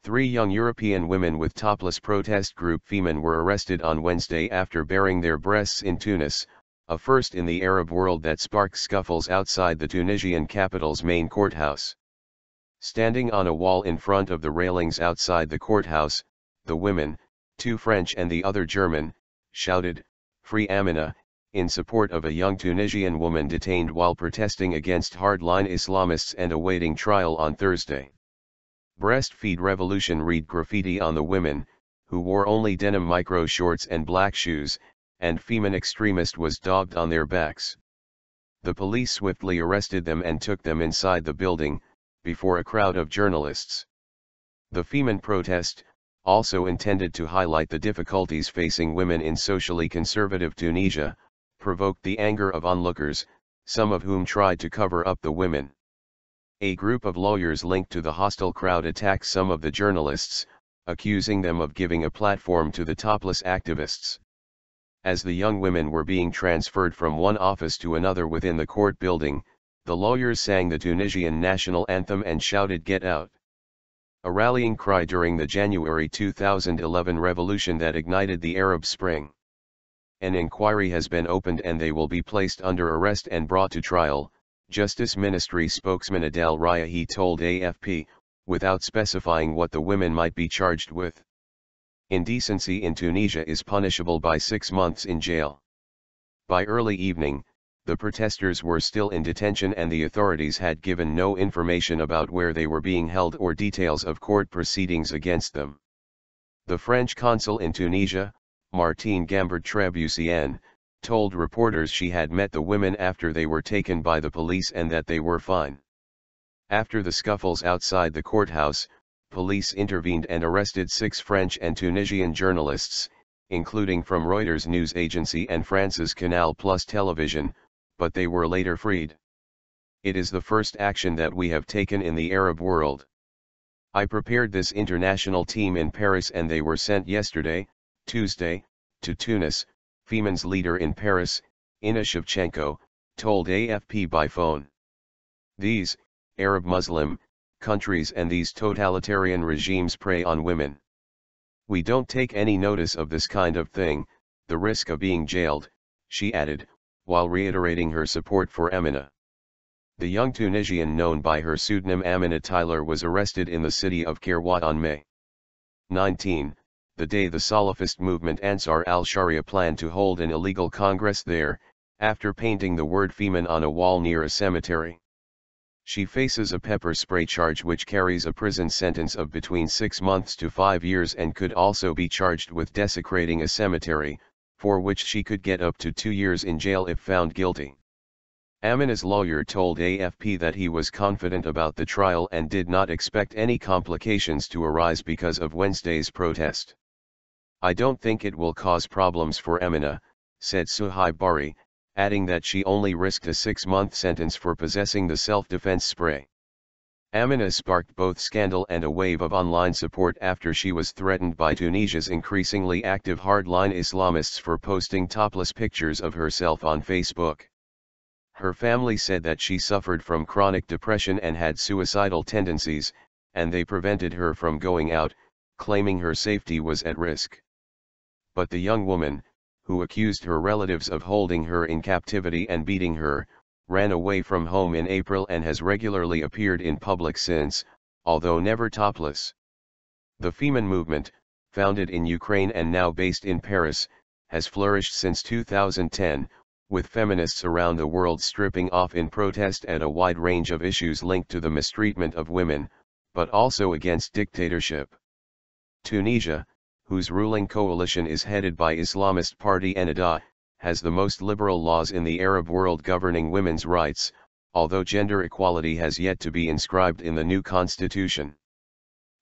3 young European women with topless protest group Femen were arrested on Wednesday after baring their breasts in Tunis, a first in the Arab world that sparked scuffles outside the Tunisian capital's main courthouse. Standing on a wall in front of the railings outside the courthouse, the women, 2 French and the other German, shouted, "Free Amina," in support of a young Tunisian woman detained while protesting against hardline Islamists and awaiting trial on Thursday. Breastfeed Revolution read graffiti on the women, who wore only denim micro shorts and black shoes, and Femen Extremist was daubed on their backs. The police swiftly arrested them and took them inside the building, before a crowd of journalists. The Femen protest, also intended to highlight the difficulties facing women in socially conservative Tunisia, provoked the anger of onlookers, some of whom tried to cover up the women. A group of lawyers linked to the hostile crowd attacked some of the journalists, accusing them of giving a platform to the topless activists. As the young women were being transferred from one office to another within the court building, the lawyers sang the Tunisian national anthem and shouted "Get out!" a rallying cry during the January 2011 revolution that ignited the Arab Spring. An inquiry has been opened and they will be placed under arrest and brought to trial, Justice Ministry spokesman Adel Riahi told AFP, without specifying what the women might be charged with. Indecency in Tunisia is punishable by 6 months in jail. By early evening, the protesters were still in detention and the authorities had given no information about where they were being held or details of court proceedings against them. The French consul in Tunisia, Martine Gambard-Trébussienne, told reporters she had met the women after they were taken by the police and that they were fine. After the scuffles outside the courthouse, police intervened and arrested 6 French and Tunisian journalists, including from Reuters news agency and France's Canal Plus television, but they were later freed. It is the first action that we have taken in the Arab world. I prepared this international team in Paris and they were sent yesterday, Tuesday, to Tunis, Femen's leader in Paris, Ina Shevchenko, told AFP by phone. These, Arab Muslim, countries and these totalitarian regimes prey on women. We don't take any notice of this kind of thing, the risk of being jailed, she added, while reiterating her support for Amina. The young Tunisian known by her pseudonym Amina Tyler was arrested in the city of Kairouan on May 19, the day the Salafist movement Ansar al-Sharia planned to hold an illegal congress there, after painting the word Femen on a wall near a cemetery. She faces a pepper spray charge which carries a prison sentence of between 6 months to 5 years and could also be charged with desecrating a cemetery, for which she could get up to 2 years in jail if found guilty. Amina's lawyer told AFP that he was confident about the trial and did not expect any complications to arise because of Wednesday's protest. "I don't think it will cause problems for Amina," said Suhaib Bari, adding that she only risked a 6-month sentence for possessing the self-defense spray. Amina sparked both scandal and a wave of online support after she was threatened by Tunisia's increasingly active hardline Islamists for posting topless pictures of herself on Facebook. Her family said that she suffered from chronic depression and had suicidal tendencies, and they prevented her from going out, claiming her safety was at risk. But the young woman, who accused her relatives of holding her in captivity and beating her, ran away from home in April and has regularly appeared in public since, although never topless. The Femen movement, founded in Ukraine and now based in Paris, has flourished since 2010, with feminists around the world stripping off in protest at a wide range of issues linked to the mistreatment of women, but also against dictatorship. Tunisia, whose ruling coalition is headed by Islamist party Ennahda, has the most liberal laws in the Arab world governing women's rights, although gender equality has yet to be inscribed in the new constitution.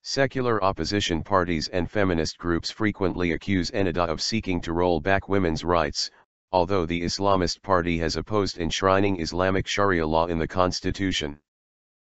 Secular opposition parties and feminist groups frequently accuse Ennahda of seeking to roll back women's rights, although the Islamist party has opposed enshrining Islamic Sharia law in the constitution.